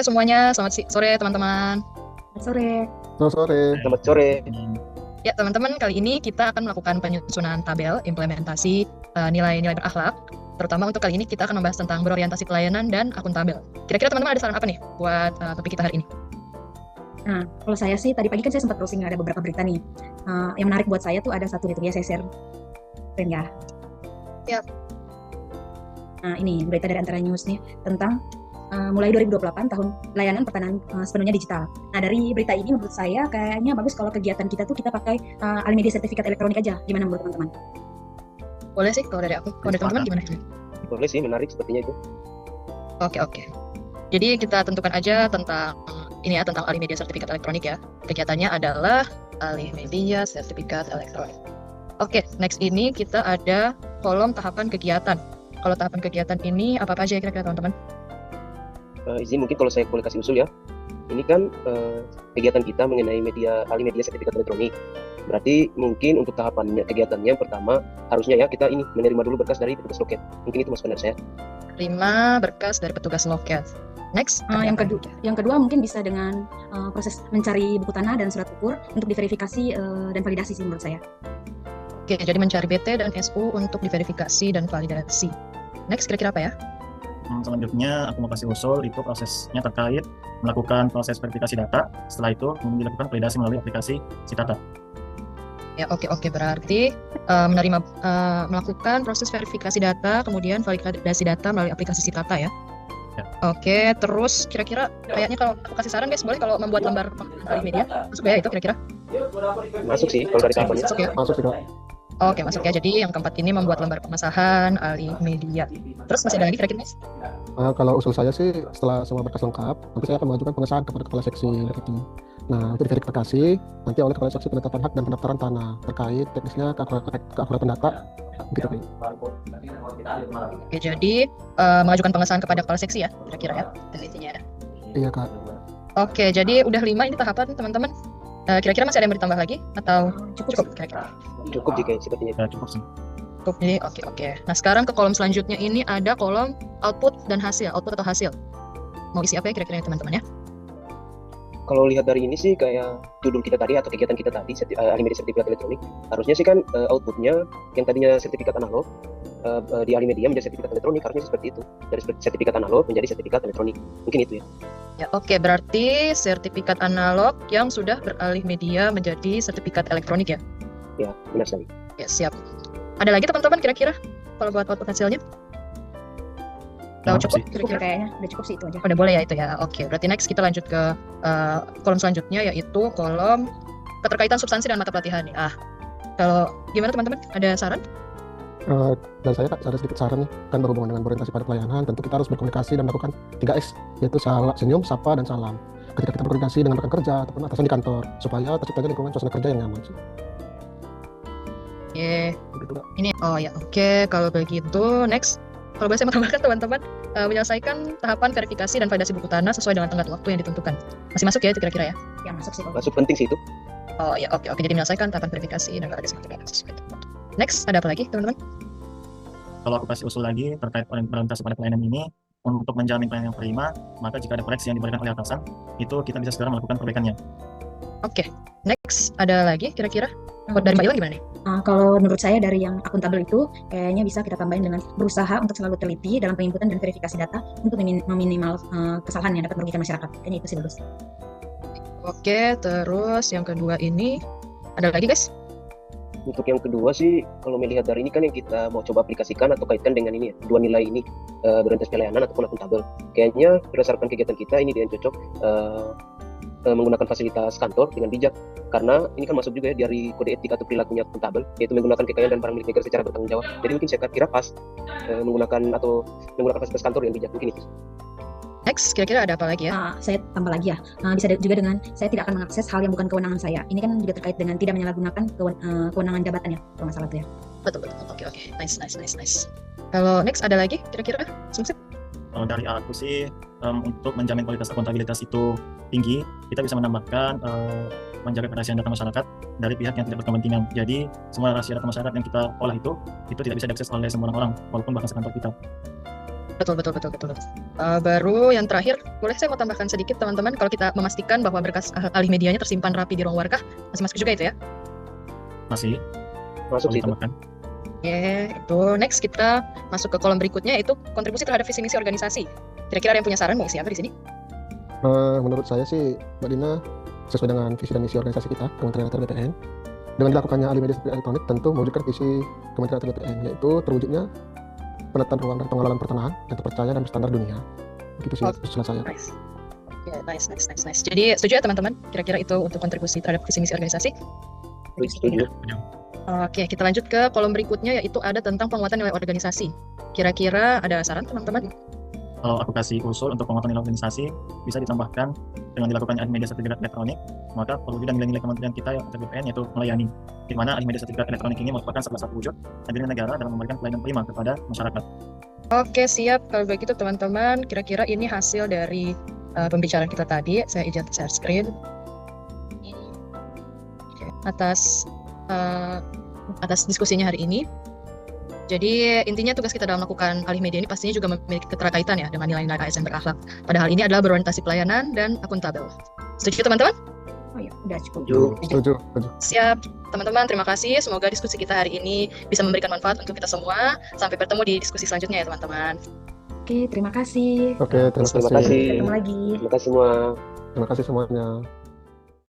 semuanya, selamat sore teman-teman. Selamat sore. Selamat sore. Selamat sore. Ya teman-teman, kali ini kita akan melakukan penyusunan tabel implementasi nilai-nilai berakhlak. Terutama untuk kali ini kita akan membahas tentang berorientasi pelayanan dan akuntabel. Kira-kira teman-teman ada saran apa nih buat topik kita hari ini? Nah, kalau saya sih tadi pagi kan saya sempat browsing ada beberapa berita nih. Yang menarik buat saya tuh ada satu gitu ya, saya share screen ya. Siap. Nah, ini berita dari Antara News nih tentang mulai 2028 tahun layanan pertanahan sepenuhnya digital. Nah, dari berita ini menurut saya kayaknya bagus kalau kegiatan kita tuh kita pakai Alimedia sertifikat elektronik aja. Gimana menurut teman-teman? Boleh sih kalau dari aku. Kalau dari teman-teman gimana? Boleh sih, menarik sepertinya itu. Oke. Jadi kita tentukan aja tentang ini ya, tentang Alimedia sertifikat elektronik ya. Kegiatannya adalah Alimedia sertifikat elektronik. Oke, next ini kita ada kolom tahapan kegiatan. Kalau tahapan kegiatan ini apa aja ya kira-kira teman-teman? Izin mungkin kalau saya boleh kasih usul ya. Ini kan kegiatan kita mengenai Alimedia sertifikat elektronik. Berarti mungkin untuk tahapannya kegiatannya yang pertama harusnya ya kita ini menerima dulu berkas dari petugas loket. Mungkin itu mas benar saya. Terima berkas dari petugas loket. Next, yang kedua mungkin bisa dengan proses mencari buku tanah dan surat ukur untuk diverifikasi dan validasi sih menurut saya. Oke, jadi mencari BT dan SU untuk diverifikasi dan validasi. Next, kira-kira apa ya? Selanjutnya aku mau kasih usul itu prosesnya terkait melakukan proses verifikasi data. Setelah itu dilakukan validasi melalui aplikasi Citata. Ya, oke. Berarti melakukan proses verifikasi data, kemudian validasi data melalui aplikasi Citata ya. Ya. Oke, terus kira-kira kayaknya kalau aku kasih saran guys, boleh kalau membuat lembar Alimedia masuk ya itu kira-kira? Masuk sih kalau dari tahapannya. Masuk ya. Masuk juga. Oke, masuk ya. Jadi yang keempat ini membuat lembar pengesahan Alimedia. Terus masih ada lagi kira-kira guys? Kalau usul saya sih setelah semua berkas lengkap, nanti saya akan mengajukan pengesahan kepada kepala seksi itu. Nah, itu diverifikasi nanti oleh kepala seksi penetapan hak dan pendaftaran tanah terkait teknisnya keakuratan data. Gitu. Oke, jadi mengajukan pengesahan kepada kepala seksi ya, kira-kira ya, intinya. Iya kak. Oke, jadi udah 5 ini tahapan teman-teman. Kira-kira masih ada yang bertambah lagi atau cukup kira-kira? Cukup jika sepertinya. Ya, cukup sih. Cukup ini, oke. Nah, sekarang ke kolom selanjutnya ini ada kolom output dan hasil, output atau hasil. Mau isi apa ya kira-kira teman-teman ya? Kalau lihat dari ini sih kayak judul kita tadi atau kegiatan kita tadi Alimedia sertifikat elektronik, harusnya sih kan outputnya yang tadinya sertifikat analog di Alimedia menjadi sertifikat elektronik, harusnya seperti itu, dari sertifikat analog menjadi sertifikat elektronik, mungkin itu ya. Ya, oke, berarti sertifikat analog yang sudah beralih media menjadi sertifikat elektronik ya? Ya, benar sekali. Ya, siap. Ada lagi teman-teman kira-kira kalau buat output hasilnya? Cukup Cukup kayaknya, udah cukup sih itu aja. Udah boleh ya itu ya. Oke, berarti next kita lanjut ke kolom selanjutnya yaitu kolom keterkaitan substansi dan mata pelatihan. Kalau gimana teman-teman? Ada saran? Dan saya ada sedikit saran nih, kan berhubungan dengan orientasi pada pelayanan, tentu kita harus berkomunikasi dan melakukan 3S, yaitu senyum, sapa, dan salam. Ketika kita berkomunikasi dengan rekan kerja ataupun atasan di kantor, supaya terciptanya lingkungan suasana kerja yang nyaman sih. Begitu, Oke, kalau begitu next. Kalau boleh saya menambahkan teman-teman, menyelesaikan tahapan verifikasi dan validasi buku tanah sesuai dengan tenggat waktu yang ditentukan. Masih masuk ya itu kira-kira ya? Ya masuk sih. Masuk penting sih itu. Oke. Jadi menyelesaikan tahapan verifikasi dan validasi buku tanah sesuai tenggat waktu. Next, ada apa lagi teman-teman? Kalau aku kasih usul lagi terkait orientasi pada pelayanan ini, untuk menjamin pelayanan yang prima, maka jika ada koreksi yang diberikan oleh atasan, itu kita bisa segera melakukan perbaikannya. Oke, next ada lagi kira-kira? Buat dari Mbak Iwan gimana nih? Kalau menurut saya dari yang akuntabel itu kayaknya bisa kita tambahin dengan berusaha untuk selalu teliti dalam penginputan dan verifikasi data untuk meminimal kesalahan yang dapat merugikan masyarakat. Kayaknya itu sih bagus. Oke, terus yang kedua ini ada lagi guys? Untuk yang kedua sih, kalau melihat dari ini kan yang kita mau coba aplikasikan atau kaitkan dengan ini ya, dua nilai ini, berorientasi pelayanan ataupun akuntabel. Kayaknya berdasarkan kegiatan kita ini dia cocok menggunakan fasilitas kantor dengan bijak, karena ini kan masuk juga ya dari kode etik atau perilakunya akuntabel, yaitu menggunakan kekayaan dan barang milik negara secara bertanggung jawab. Jadi mungkin saya kira pas menggunakan fasilitas kantor yang bijak, mungkin itu. Next, kira-kira ada apa lagi ya? Saya tambah lagi ya, bisa juga dengan saya tidak akan mengakses hal yang bukan kewenangan saya. Ini kan juga terkait dengan tidak menyalahgunakan kewenangan jabatan ya, kalau nggak salah tuh ya. Betul. Oke. Nice. Kalau next ada lagi kira-kira? Sumsip? Kalau dari aku sih, untuk menjamin kualitas akuntabilitas itu tinggi, kita bisa menambahkan menjaga kerahasiaan data masyarakat dari pihak yang tidak berkepentingan. Jadi semua rahasia data masyarakat yang kita olah itu tidak bisa diakses oleh semua orang, walaupun bahkan sekantor kita. Betul. Baru yang terakhir, boleh saya mau tambahkan sedikit teman-teman, kalau kita memastikan bahwa berkas alih medianya tersimpan rapi di ruang warkah, masih masuk juga itu ya? Masih Masuk boleh situ. tambahkan. Oke, itu next kita masuk ke kolom berikutnya, yaitu kontribusi terhadap visi misi organisasi. Kira-kira ada yang punya saran mau isi apa di sini? Menurut saya sih, Mbak Dina, sesuai dengan visi dan misi organisasi kita, Kementerian Data BPN, dengan dilakukannya alih media sertifikat elektronik tentu mewujudkan visi Kementerian Data BPN, yaitu terwujudnya penataan ruang dan pengelolaan pertanahan yang terpercaya dan berstandar dunia. Begitu sih Oke. usulan saya. Nice. Oke, nice. Jadi setuju ya teman-teman? Kira-kira itu untuk kontribusi terhadap visi misi organisasi? Setuju. Oke, kita lanjut ke kolom berikutnya, yaitu ada tentang penguatan nilai organisasi. Kira-kira ada saran teman-teman? Kalau aku kasih usul untuk penguatan nilai organisasi bisa ditambahkan dengan dilakukannya alih media sertifikat elektronik, maka perwujudan nilai-nilai kementerian kita yang BPN yaitu melayani, di mana alih media sertifikat elektronik ini merupakan salah satu wujud hadirnya negara dalam memberikan pelayanan prima kepada masyarakat. Oke, siap. Kalau begitu teman-teman, kira-kira ini hasil dari pembicaraan kita tadi. Saya izin share screen. Oke, atas diskusinya hari ini. Jadi intinya tugas kita dalam melakukan alih media ini pastinya juga memiliki keterkaitan ya dengan nilai-nilai ASN berakhlak. Padahal ini adalah berorientasi pelayanan dan akuntabel. Setuju teman-teman? Oh ya, udah cukup. Setuju. Siap. Teman-teman, terima kasih. Semoga diskusi kita hari ini bisa memberikan manfaat untuk kita semua. Sampai bertemu di diskusi selanjutnya ya teman-teman. Oke, terima kasih. Oke, terima Terima kasih. kasih. Ketemu lagi. Terima kasih semua. Terima kasih semuanya.